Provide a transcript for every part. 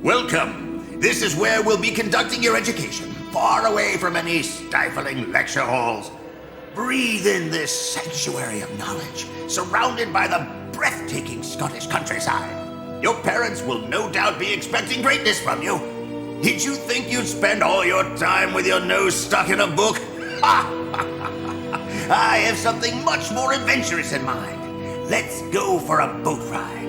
Welcome. This is where we'll be conducting your education, far away from any stifling lecture halls. Breathe in this sanctuary of knowledge, surrounded by the breathtaking Scottish countryside. Your parents will no doubt be expecting greatness from you. Did you think you'd spend all your time with your nose stuck in a book? I have something much more adventurous in mind. Let's go for a boat ride.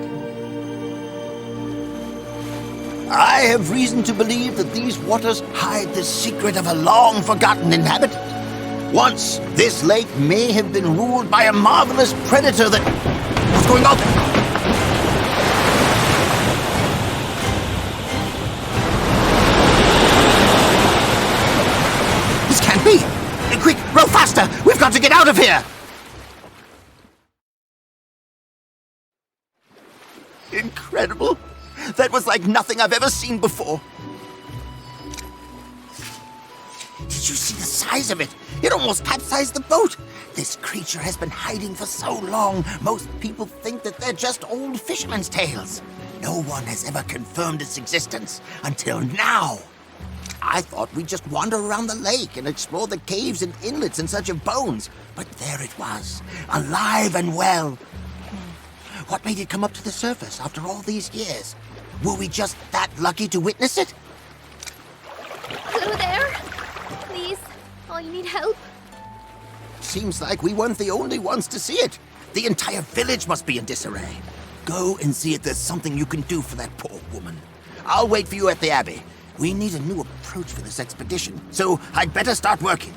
I have reason to believe that these waters hide the secret of a long-forgotten inhabitant. Once, this lake may have been ruled by a marvelous predator that... What's going on there? This can't be! Quick, row faster! We've got to get out of here! Incredible! That was like nothing I've ever seen before. Did you see the size of it? It almost capsized the boat. This creature has been hiding for so long, most people think that they're just old fishermen's tales. No one has ever confirmed its existence until now. I thought we'd just wander around the lake and explore the caves and inlets in search of bones. But there it was, alive and well. What made it come up to the surface after all these years? Were we just that lucky to witness it? Hello there. Please, oh, you need help? Seems like we weren't the only ones to see it. The entire village must be in disarray. Go and see if there's something you can do for that poor woman. I'll wait for you at the Abbey. We need a new approach for this expedition, so I'd better start working.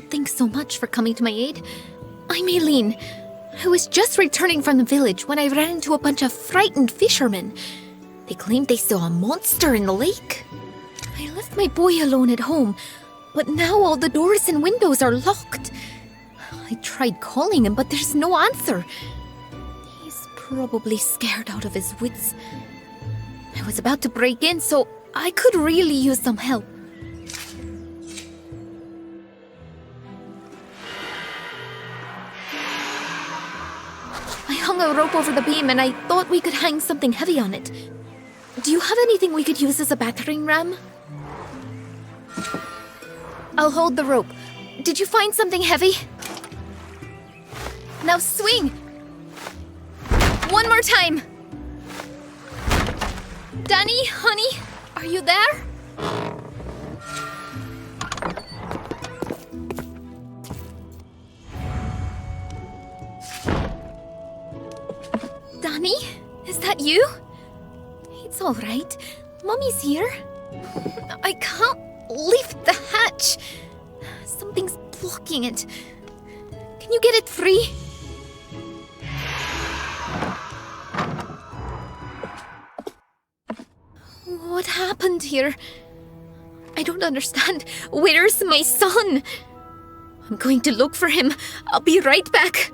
Thanks so much for coming to my aid. I'm Aileen. I was just returning from the village when I ran into a bunch of frightened fishermen. They claimed they saw a monster in the lake. I left my boy alone at home, but now all the doors and windows are locked. I tried calling him, but there's no answer. He's probably scared out of his wits. I was about to break in, so I could really use some help. I hung a rope over the beam and I thought we could hang something heavy on it. Do you have anything we could use as a battering ram? I'll hold the rope. Did you find something heavy? Now swing! One more time! Danny, honey, are you there? Danny, is that you? It's all right. Mummy's here. I can't lift the hatch. Something's blocking it. Can you get it free? What happened here? I don't understand. Where's my son? I'm going to look for him. I'll be right back.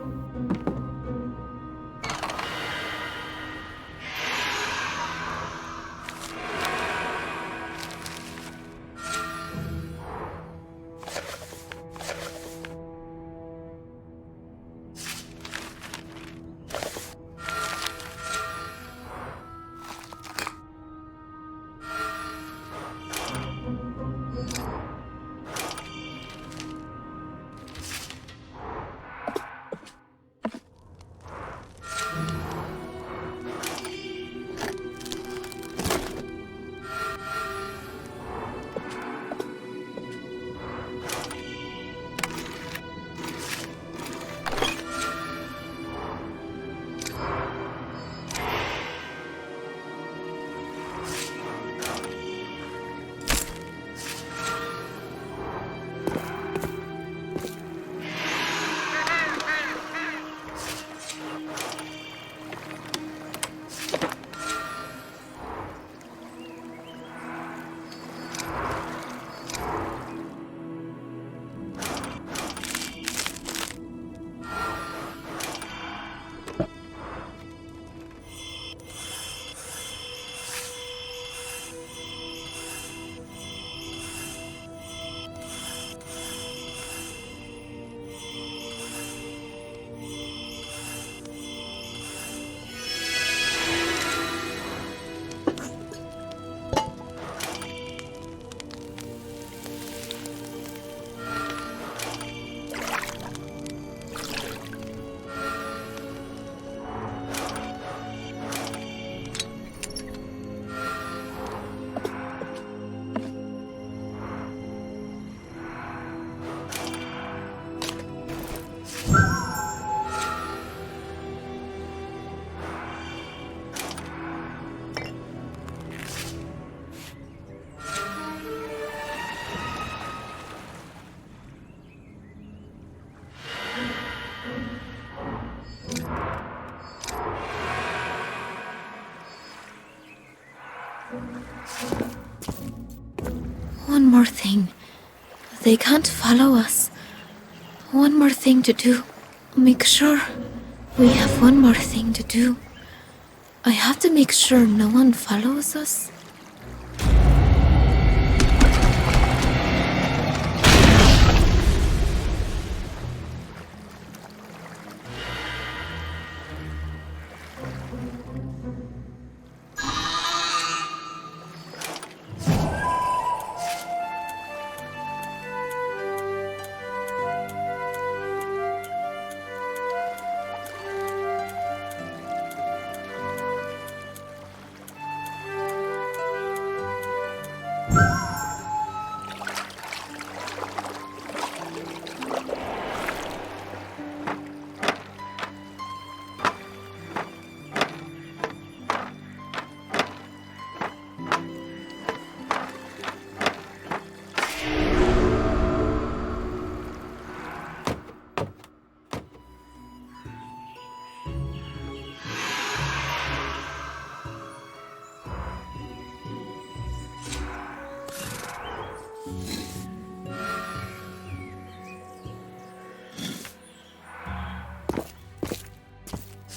One more thing. They can't follow us. One more thing to do. Make sure. We have one more thing to do. I have to make sure no one follows us.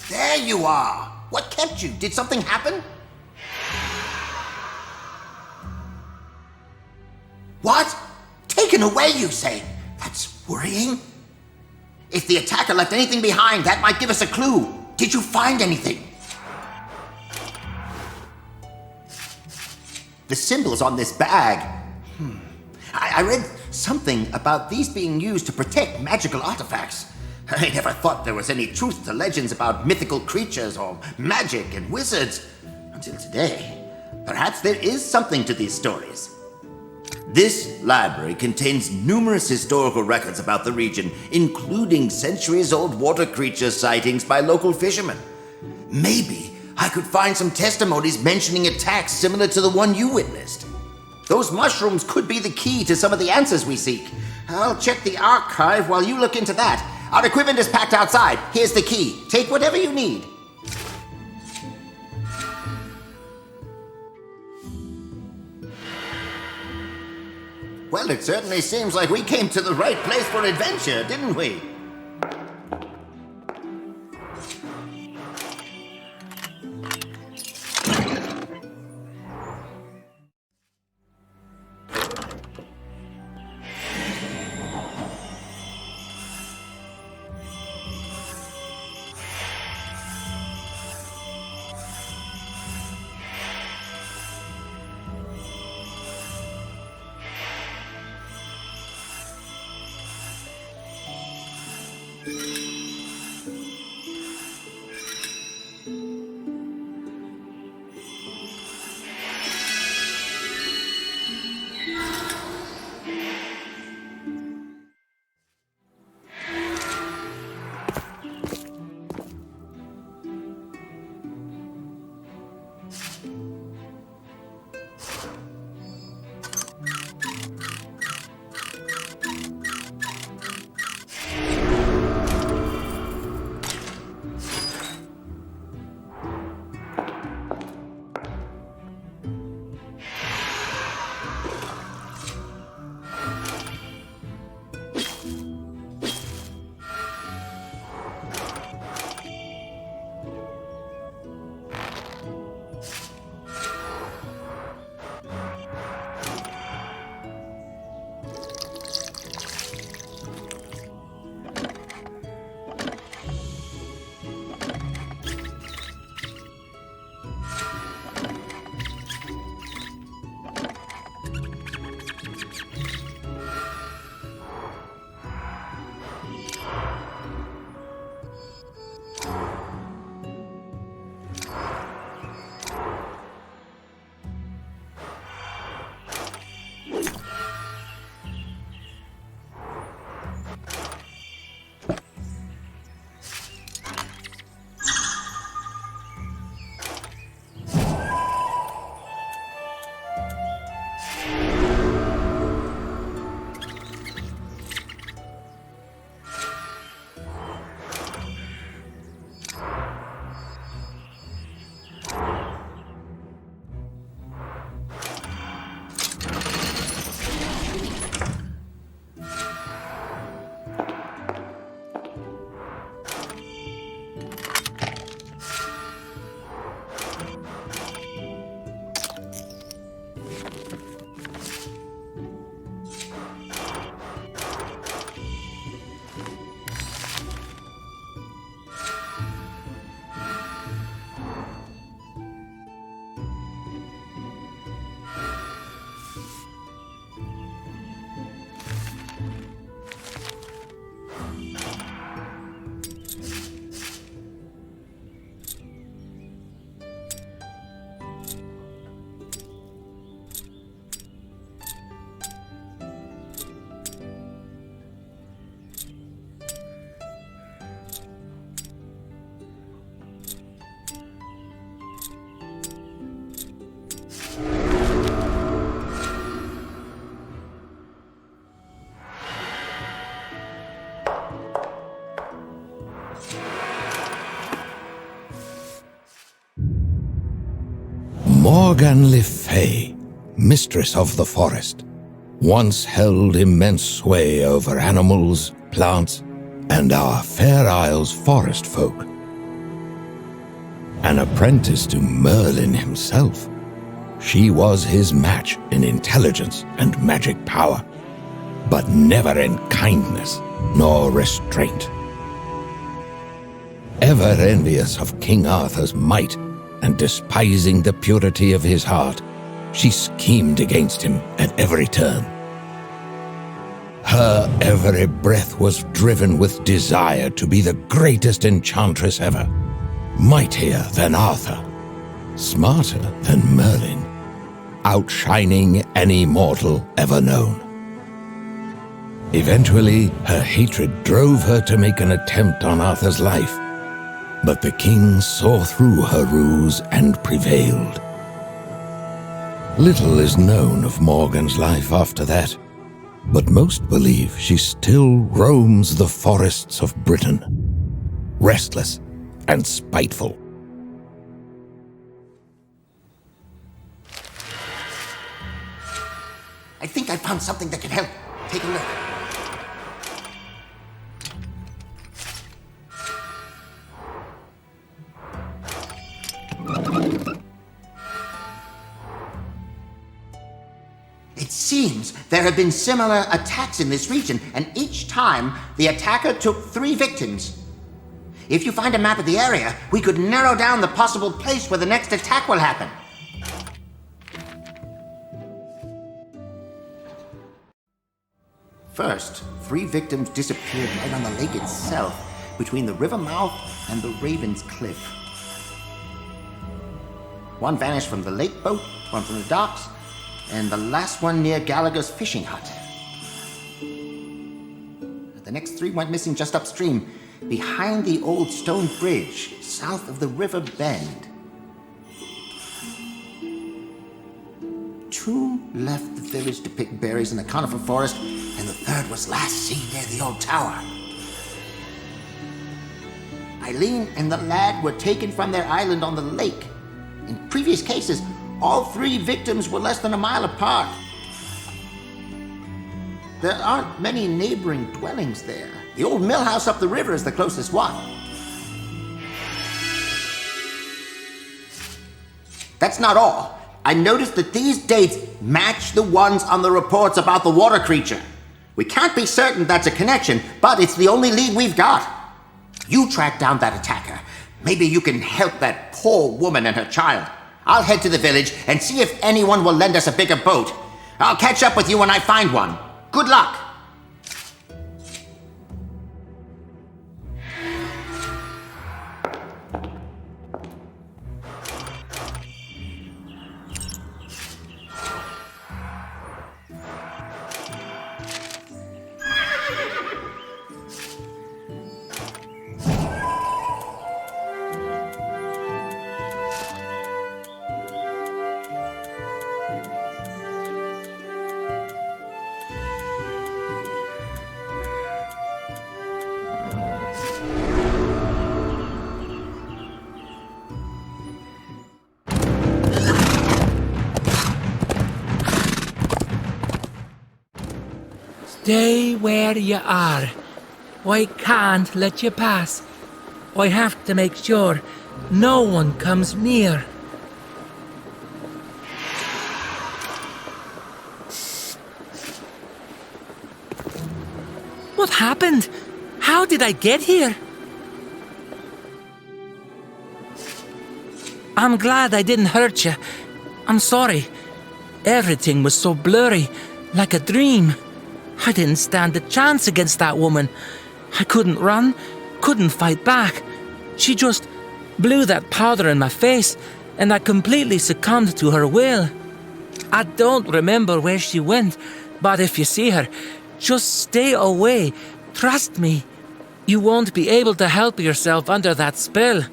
There you are! What kept you? Did something happen? What? Taken away, you say? That's worrying. If the attacker left anything behind, that might give us a clue. Did you find anything? The symbols on this bag. I read something about these being used to protect magical artifacts. I never thought there was any truth to legends about mythical creatures or magic and wizards until today. Perhaps there is something to these stories. This library contains numerous historical records about the region, including centuries-old water creature sightings by local fishermen. Maybe I could find some testimonies mentioning attacks similar to the one you witnessed. Those mushrooms could be the key to some of the answers we seek. I'll check the archive while you look into that. Our equipment is packed outside. Here's the key. Take whatever you need. Well, it certainly seems like we came to the right place for adventure, didn't we? Morgan le Fay, mistress of the forest, once held immense sway over animals, plants, and our Fair Isle's forest folk. An apprentice to Merlin himself, she was his match in intelligence and magic power, but never in kindness nor restraint. Ever envious of King Arthur's might and despising the purity of his heart, she schemed against him at every turn. Her every breath was driven with desire to be the greatest enchantress ever, mightier than Arthur, smarter than Merlin, outshining any mortal ever known. Eventually, her hatred drove her to make an attempt on Arthur's life, but the king saw through her ruse and prevailed. Little is known of Morgan's life after that, but most believe she still roams the forests of Britain, restless and spiteful. I think I found something that can help. Take a look. It seems there have been similar attacks in this region, and each time the attacker took 3 victims. If you find a map of the area, we could narrow down the possible place where the next attack will happen. First, 3 victims disappeared right on the lake itself, between the river mouth and the Raven's Cliff. One vanished from the lake boat, one from the docks, and the last one near Gallagher's fishing hut. The next 3 went missing just upstream, behind the old stone bridge, south of the river bend. 2 left the village to pick berries in the conifer forest, and the 3rd was last seen near the old tower. Eileen and the lad were taken from their island on the lake. In previous cases, all 3 victims were less than a mile apart. There aren't many neighboring dwellings there. The old mill house up the river is the closest one. That's not all. I noticed that these dates match the ones on the reports about the water creature. We can't be certain that's a connection, but it's the only lead we've got. You track down that attacker. Maybe you can help that poor woman and her child. I'll head to the village and see if anyone will lend us a bigger boat. I'll catch up with you when I find one. Good luck! Stay where you are. I can't let you pass. I have to make sure no one comes near. What happened? How did I get here? I'm glad I didn't hurt you. I'm sorry. Everything was so blurry, like a dream. I didn't stand a chance against that woman. I couldn't run, couldn't fight back. She just blew that powder in my face, and I completely succumbed to her will. I don't remember where she went, but if you see her, just stay away. Trust me. You won't be able to help yourself under that spell.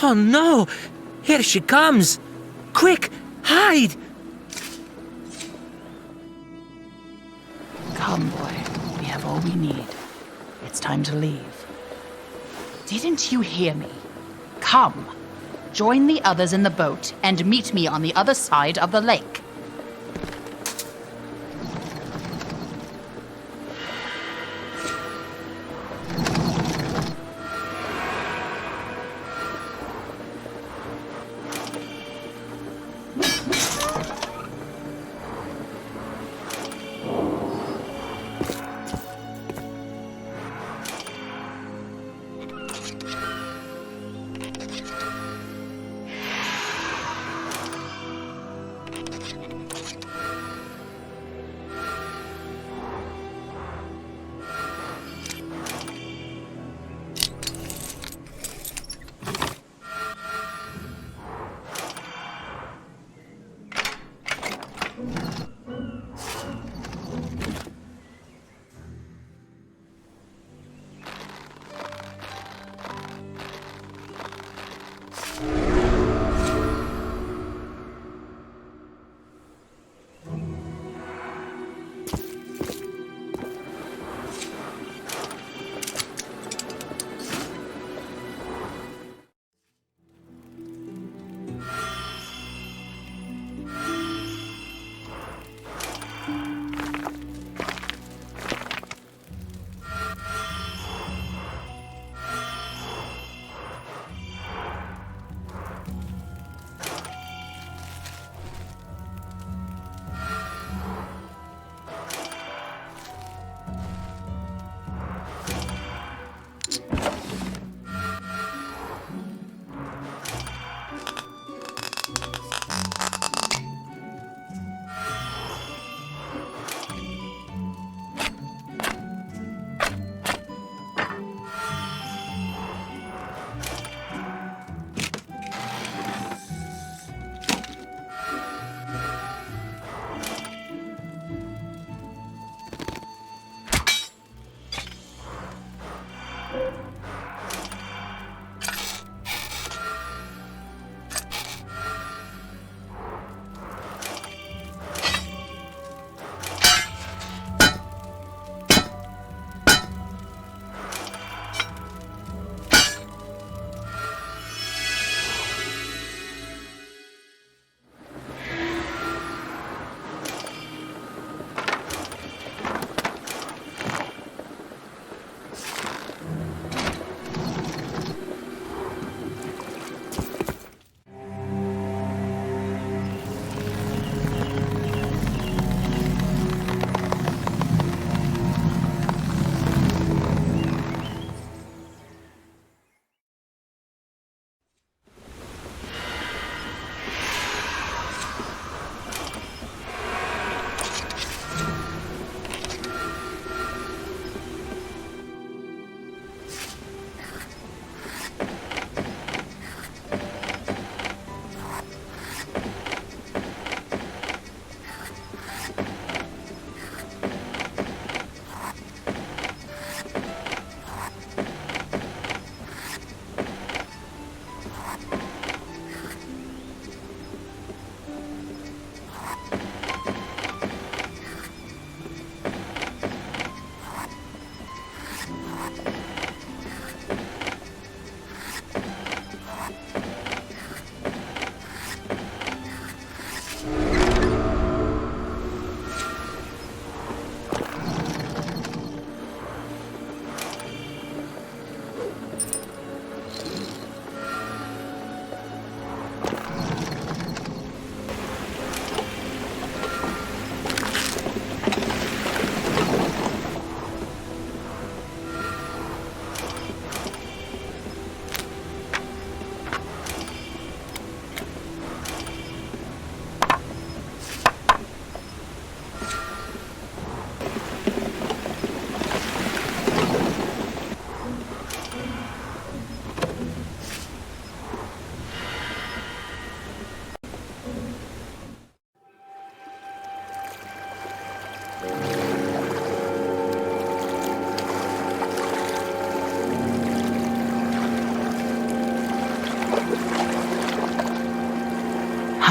Oh no! Here she comes! Quick, hide! Come, boy. We have all we need. It's time to leave. Didn't you hear me? Come. join the others in the boat and meet me on the other side of the lake.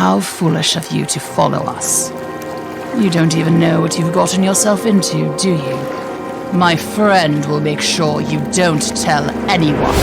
How foolish of you to follow us. You don't even know what you've gotten yourself into, do you? My friend will make sure you don't tell anyone.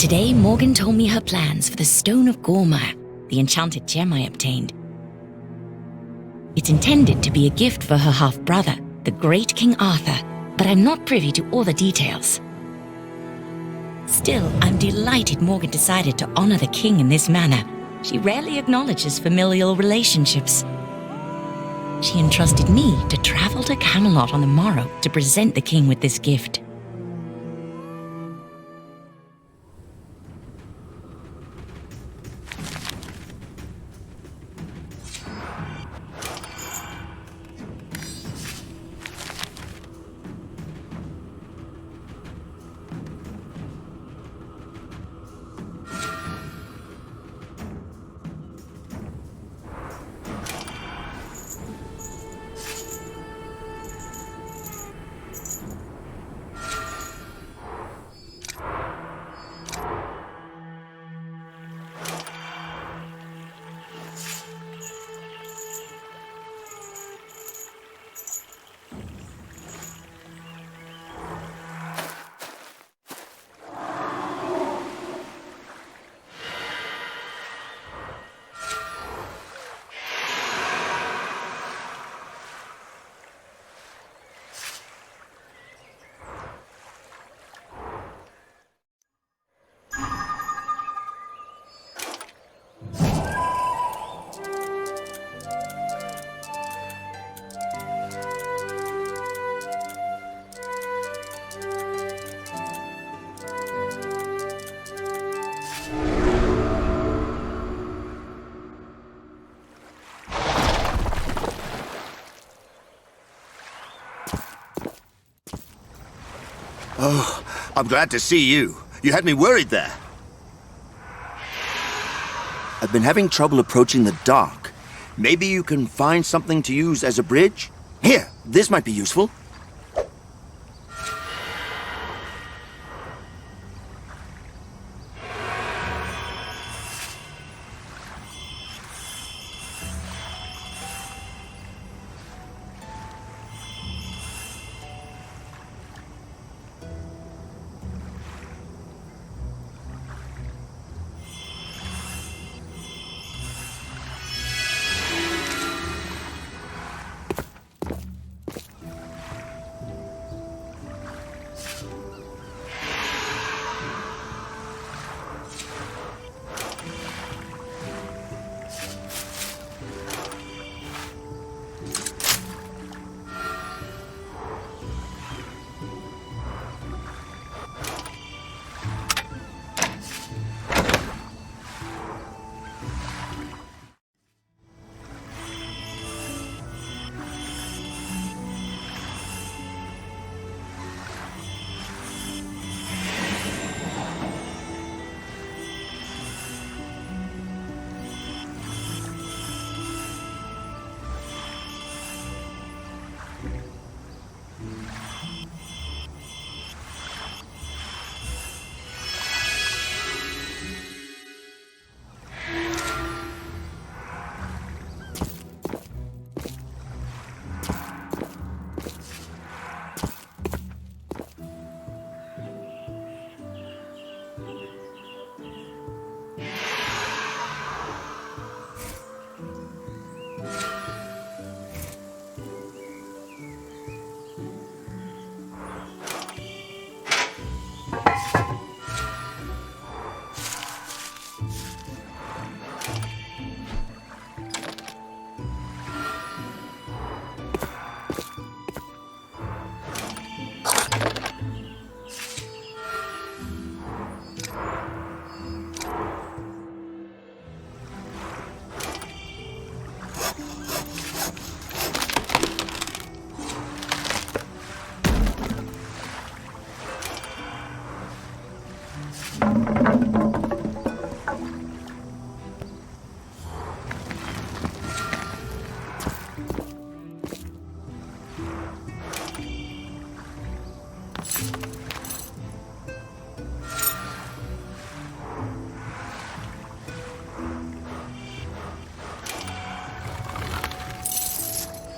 Today, Morgan told me her plans for the Stone of Gormire, the enchanted gem I obtained. It's intended to be a gift for her half-brother, the great King Arthur, but I'm not privy to all the details. Still, I'm delighted Morgan decided to honor the king in this manner. She rarely acknowledges familial relationships. She entrusted me to travel to Camelot on the morrow to present the king with this gift. Oh, I'm glad to see you. You had me worried there. I've been having trouble approaching the dock. Maybe you can find something to use as a bridge? Here, this might be useful.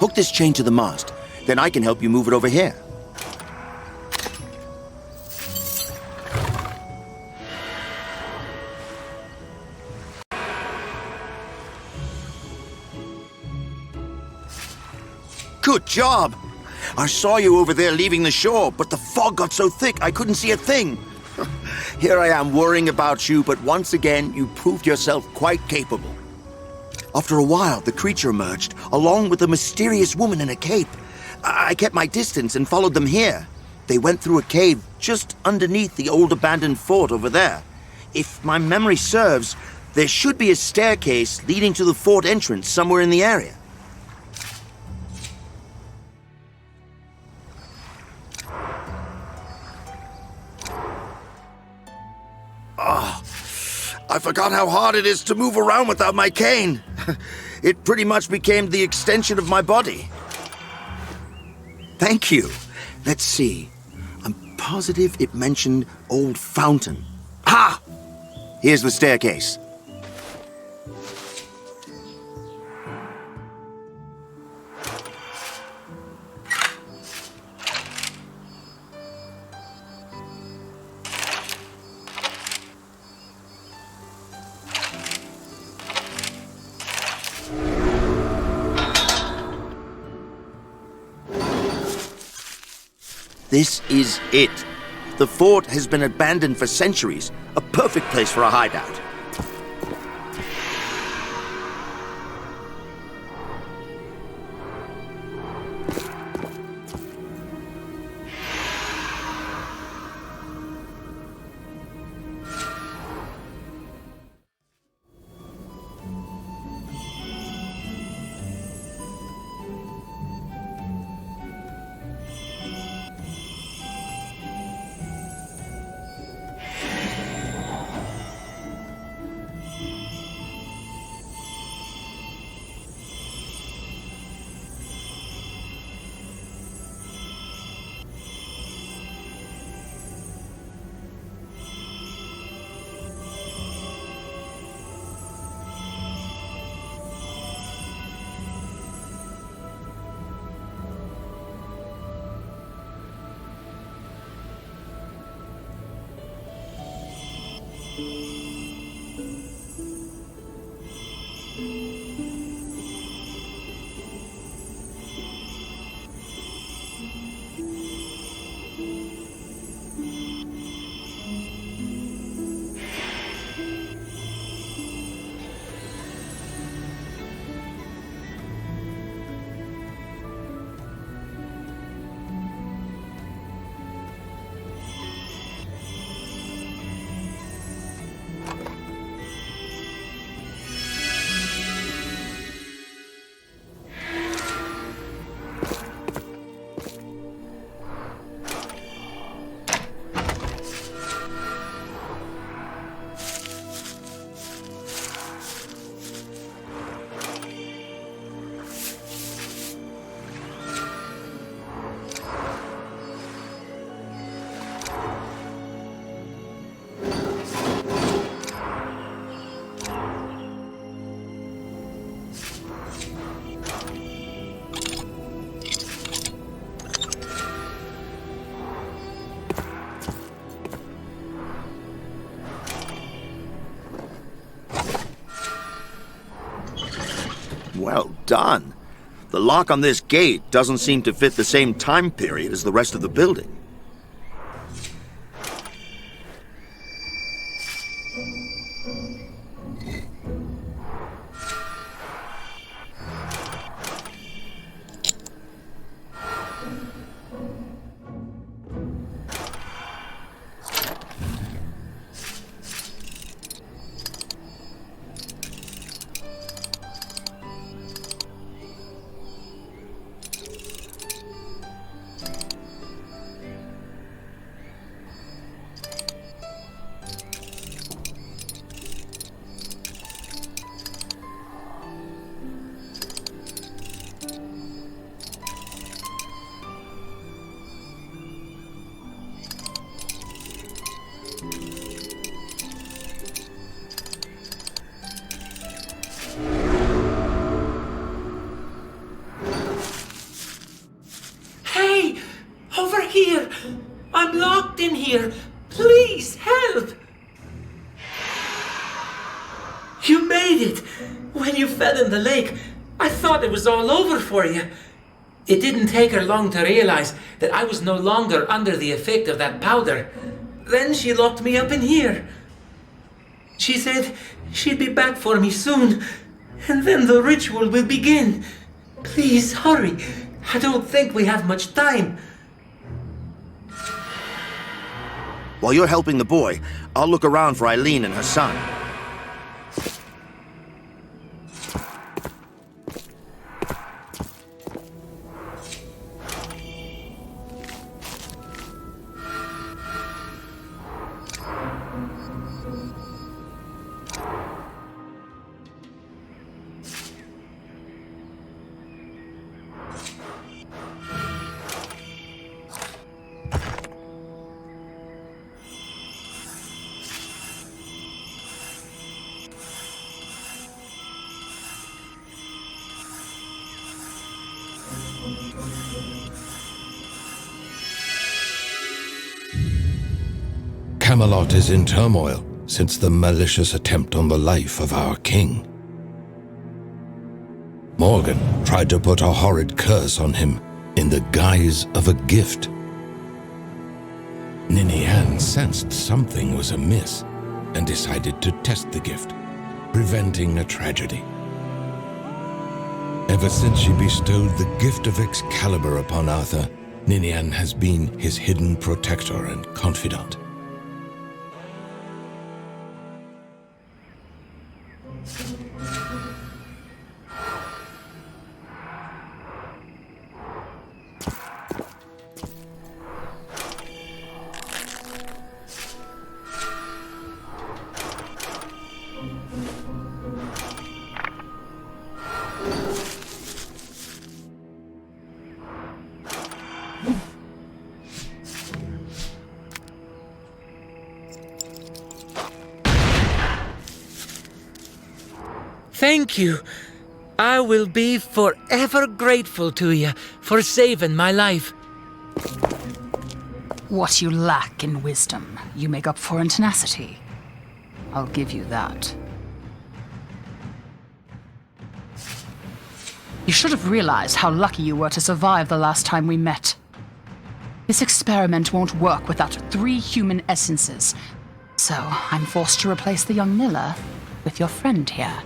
Hook this chain to the mast. Then I can help you move it over here. Good job! I saw you over there leaving the shore, but the fog got so thick I couldn't see a thing. Here I am worrying about you, but once again you proved yourself quite capable. After a while, the creature emerged, along with a mysterious woman in a cape. I kept my distance and followed them here. They went through a cave just underneath the old abandoned fort over there. If my memory serves, there should be a staircase leading to the fort entrance somewhere in the area. I forgot how hard it is to move around without my cane. It pretty much became the extension of my body. Thank you. Let's see. I'm positive it mentioned old fountain. Ha! Here's the staircase. This is it. The fort has been abandoned for centuries. A perfect place for a hideout. Well done. The lock on this gate doesn't seem to fit the same time period as the rest of the building. Here! I'm locked in here! Please, help! You made it! When you fell in the lake, I thought it was all over for you. It didn't take her long to realize that I was no longer under the effect of that powder. Then she locked me up in here. She said she'd be back for me soon, and then the ritual will begin. Please hurry. I don't think we have much time. While you're helping the boy, I'll look around for Eileen and her son. Camelot is in turmoil since the malicious attempt on the life of our king. Morgan tried to put a horrid curse on him in the guise of a gift. Ninian sensed something was amiss and decided to test the gift, preventing a tragedy. Ever since she bestowed the gift of Excalibur upon Arthur, Ninian has been his hidden protector and confidant. Thank you. I will be forever grateful to you for saving my life. What you lack in wisdom, you make up for in tenacity. I'll give you that. You should have realized how lucky you were to survive the last time we met. This experiment won't work without 3 human essences, so I'm forced to replace the young Nilla with your friend here.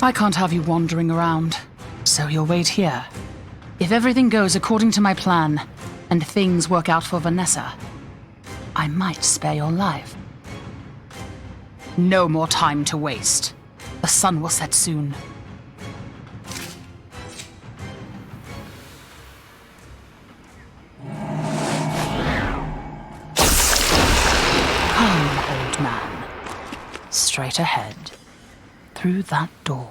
I can't have you wandering around, so you'll wait here. If everything goes according to my plan, and things work out for Vanessa, I might spare your life. No more time to waste. The sun will set soon. Come, old man. Straight ahead. Through that door.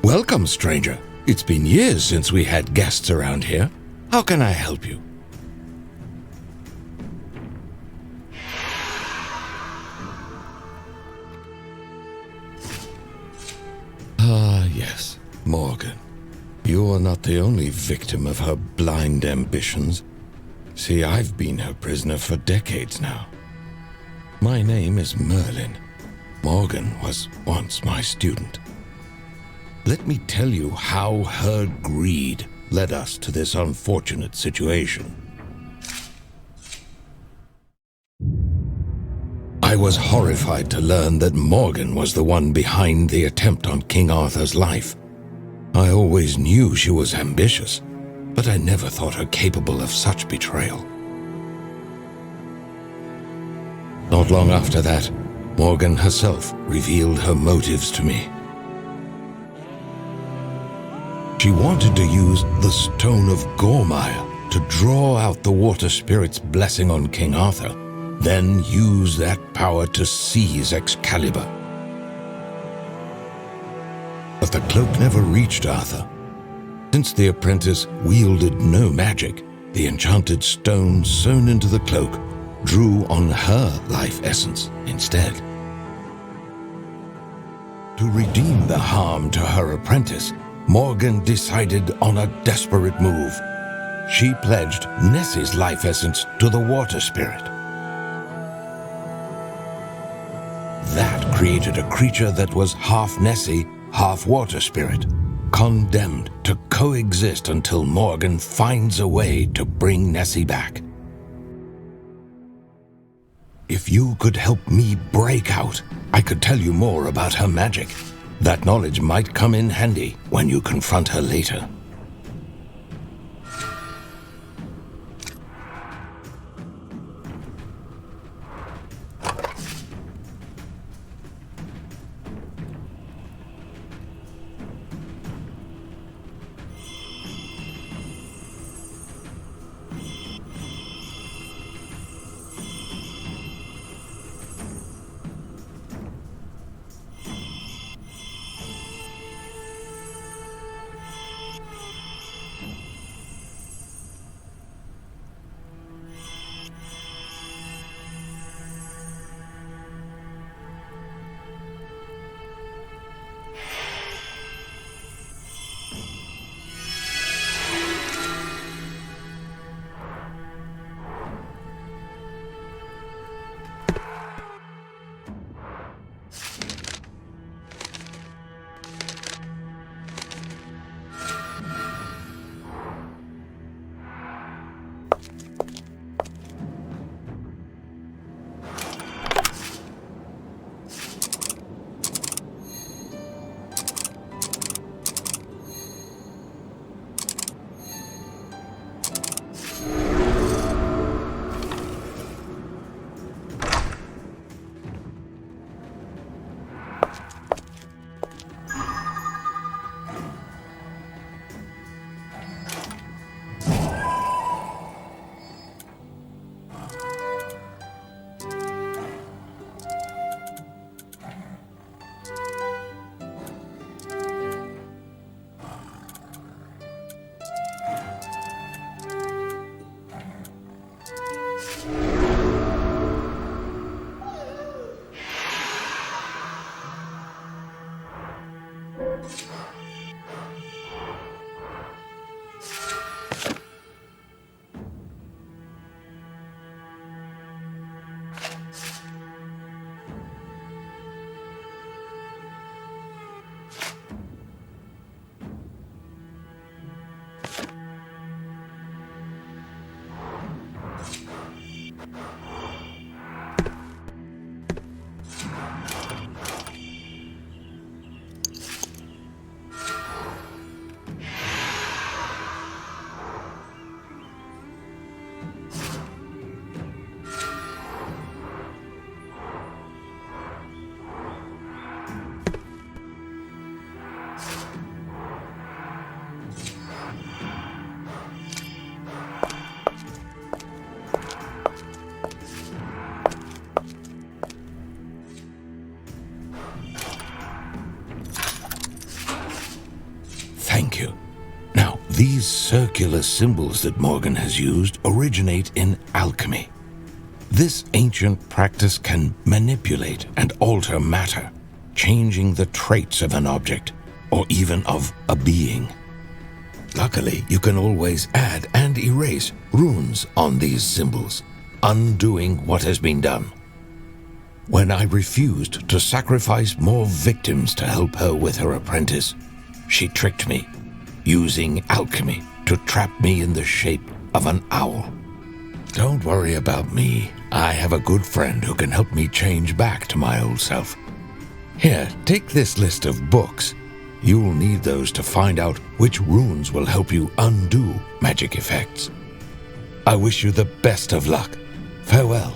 Welcome, stranger. It's been years since we had guests around here. How can I help you? Ah, yes, Morgan. You are not the only victim of her blind ambitions. See, I've been her prisoner for decades now. My name is Merlin. Morgan was once my student. Let me tell you how her greed led us to this unfortunate situation. I was horrified to learn that Morgan was the one behind the attempt on King Arthur's life. I always knew she was ambitious, but I never thought her capable of such betrayal. Not long after that, Morgan herself revealed her motives to me. She wanted to use the Stone of Gormire to draw out the water spirit's blessing on King Arthur, then use that power to seize Excalibur. But the cloak never reached Arthur. Since the apprentice wielded no magic, the enchanted stone sewn into the cloak drew on her life essence instead. To redeem the harm to her apprentice, Morgan decided on a desperate move. She pledged Nessie's life essence to the water spirit. That created a creature that was half Nessie, half water spirit, condemned to coexist until Morgan finds a way to bring Nessie back. If you could help me break out, I could tell you more about her magic. That knowledge might come in handy when you confront her later. These circular symbols that Morgan has used originate in alchemy. This ancient practice can manipulate and alter matter, changing the traits of an object, or even of a being. Luckily, you can always add and erase runes on these symbols, undoing what has been done. When I refused to sacrifice more victims to help her with her apprentice, she tricked me, using alchemy to trap me in the shape of an owl. Don't worry about me. I have a good friend who can help me change back to my old self. Here, take this list of books. You'll need those to find out which runes will help you undo magic effects. I wish you the best of luck. Farewell.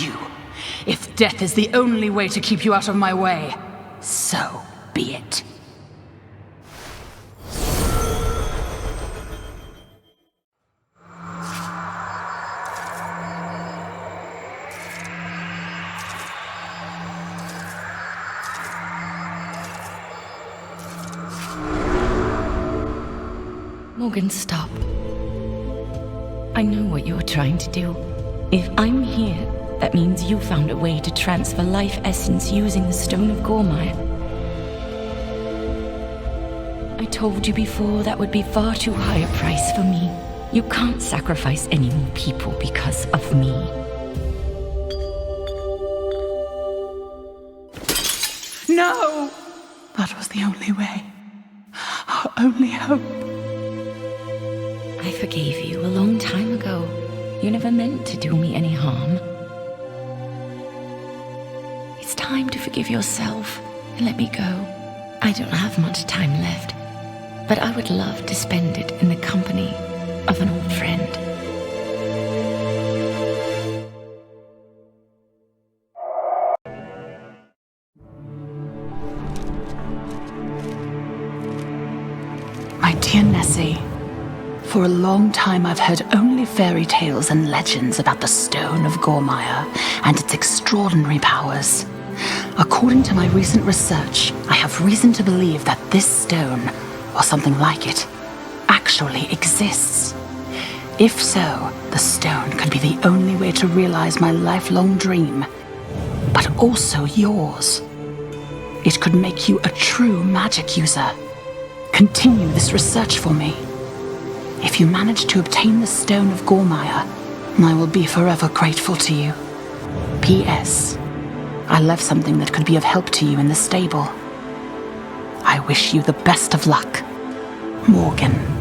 you. If death is the only way to keep you out of my way, so be it. Morgan, stop. I know what you're trying to do. If I'm here, that means you found a way to transfer life essence using the Stone of Gormire. I told you before that would be far too high a price for me. You can't sacrifice any more people because of me. No! That was the only way. Our only hope. I forgave you a long time ago. You never meant to do me any harm. It's time to forgive yourself and let me go. I don't have much time left, but I would love to spend it in the company of an old friend. My dear Nessie, for a long time I've heard only fairy tales and legends about the Stone of Gormire and its extraordinary powers. According to my recent research, I have reason to believe that this stone, or something like it, actually exists. If so, the stone could be the only way to realize my lifelong dream, but also yours. It could make you a true magic user. Continue this research for me. If you manage to obtain the Stone of Gormire, I will be forever grateful to you. P.S. I left something that could be of help to you in the stable. I wish you the best of luck, Morgan.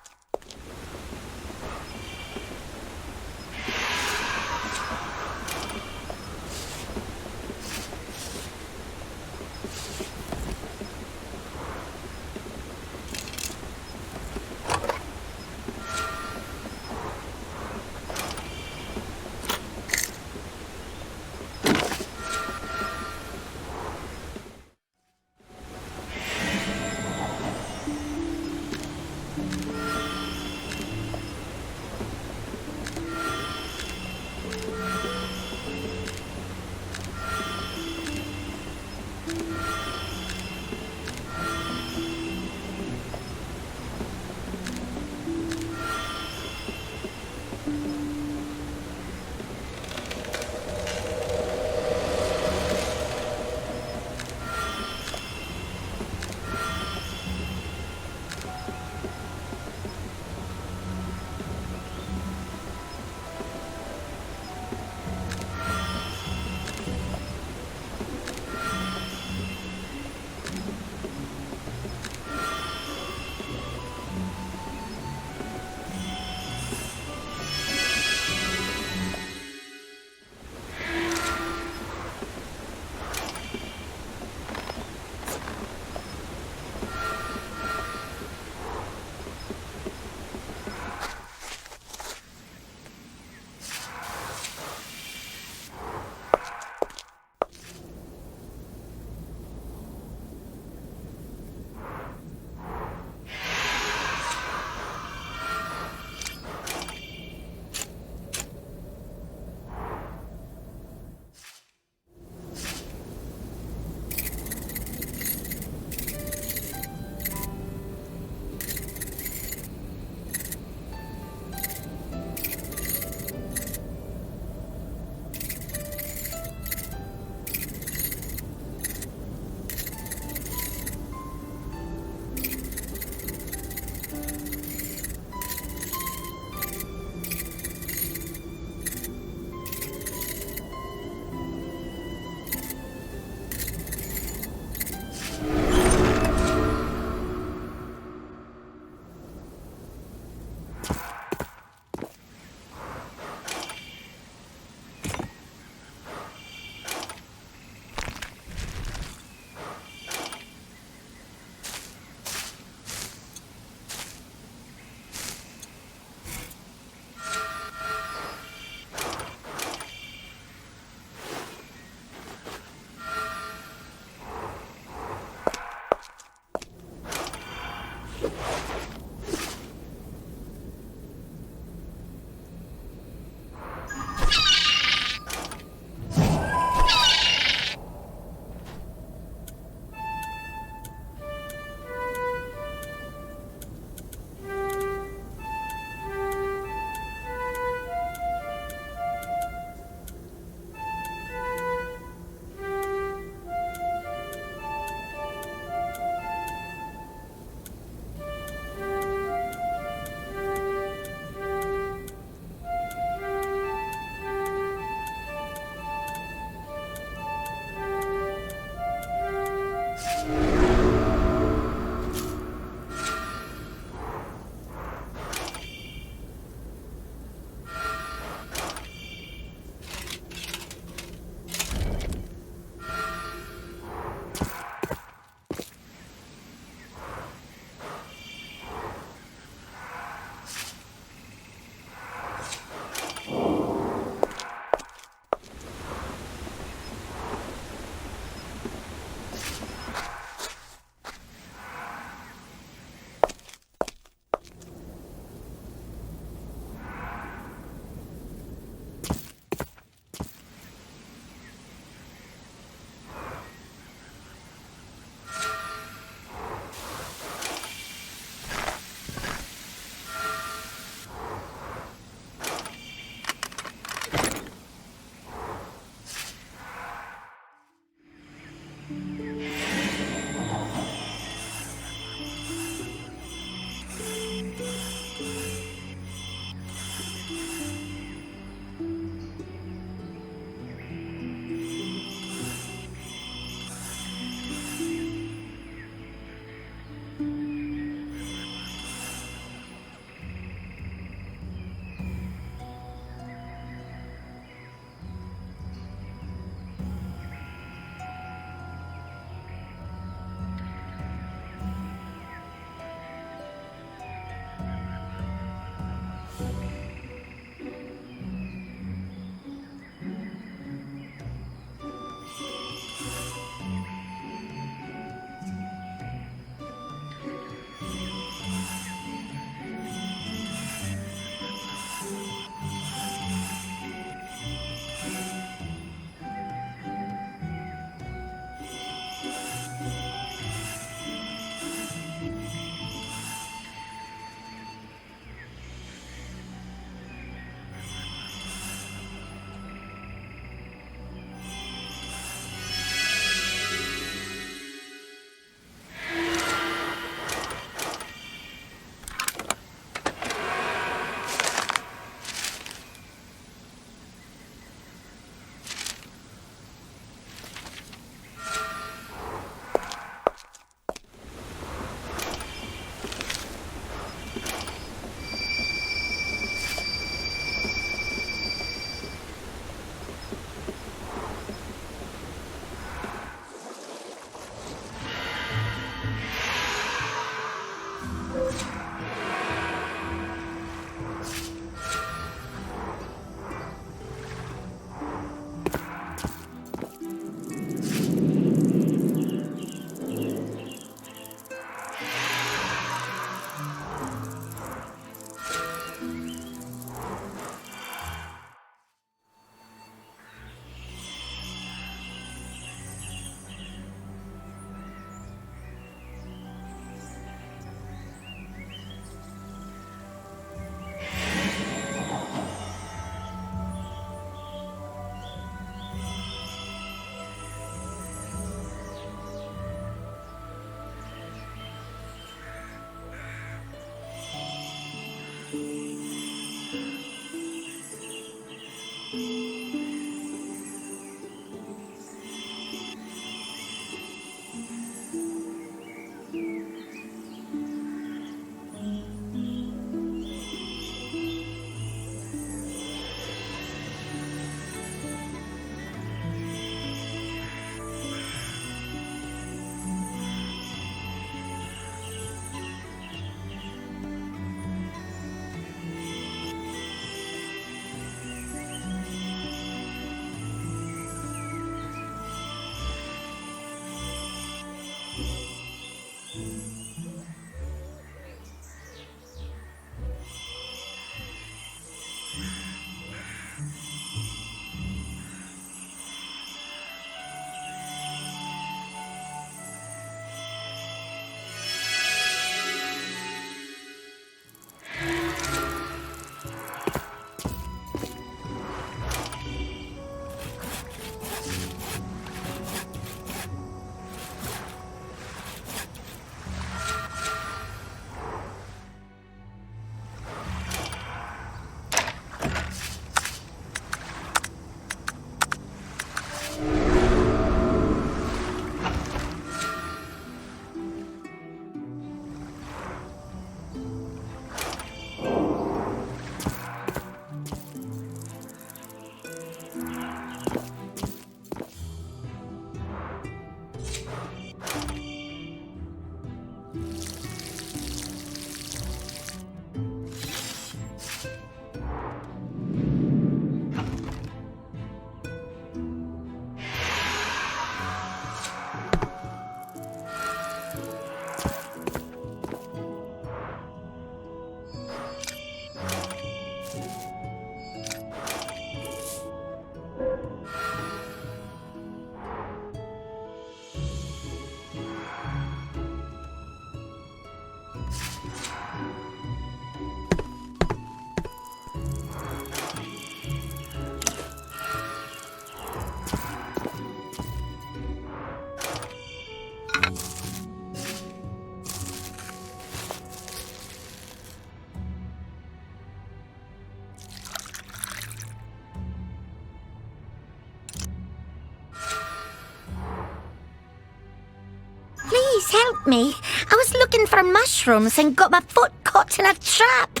help me? I was looking for mushrooms and got my foot caught in a trap.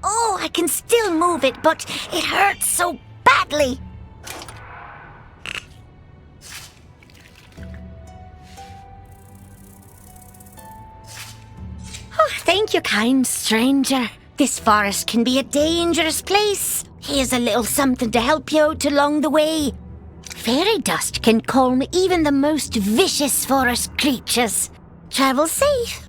Oh, I can still move it, but it hurts so badly. Oh, thank you, kind stranger. This forest can be a dangerous place. Here's a little something to help you out along the way. Fairy dust can calm even the most vicious forest creatures. Travel safe.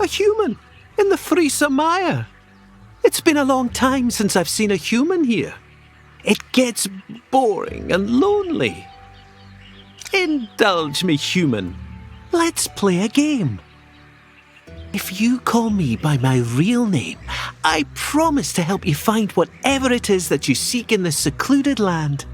A human in the Friese Mire. It's been a long time since I've seen a human here. It gets boring and lonely. Indulge me, human. Let's play a game. If you call me by my real name, I promise to help you find whatever it is that you seek in this secluded land.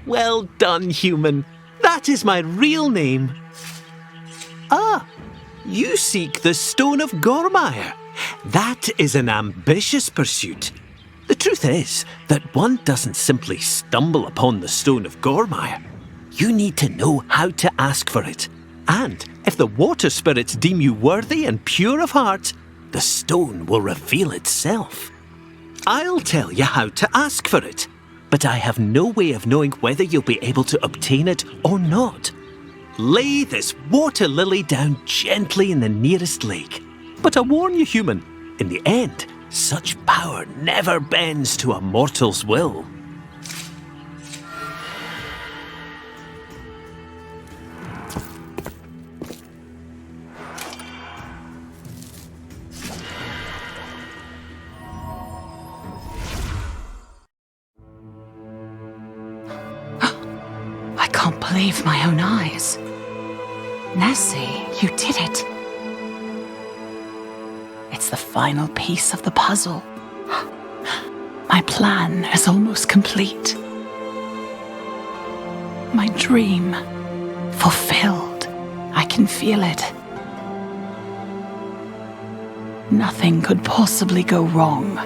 Well done, human. That is my real name. Ah, you seek the Stone of Gormire. That is an ambitious pursuit. The truth is that one doesn't simply stumble upon the Stone of Gormire. You need to know how to ask for it. And if the water spirits deem you worthy and pure of heart, the stone will reveal itself. I'll tell you how to ask for it, but I have no way of knowing whether you'll be able to obtain it or not. Lay this water lily down gently in the nearest lake. But I warn you, human, in the end, such power never bends to a mortal's will. I can't believe my own eyes. Nessie, you did it. It's the final piece of the puzzle. My plan is almost complete. My dream fulfilled. I can feel it. Nothing could possibly go wrong.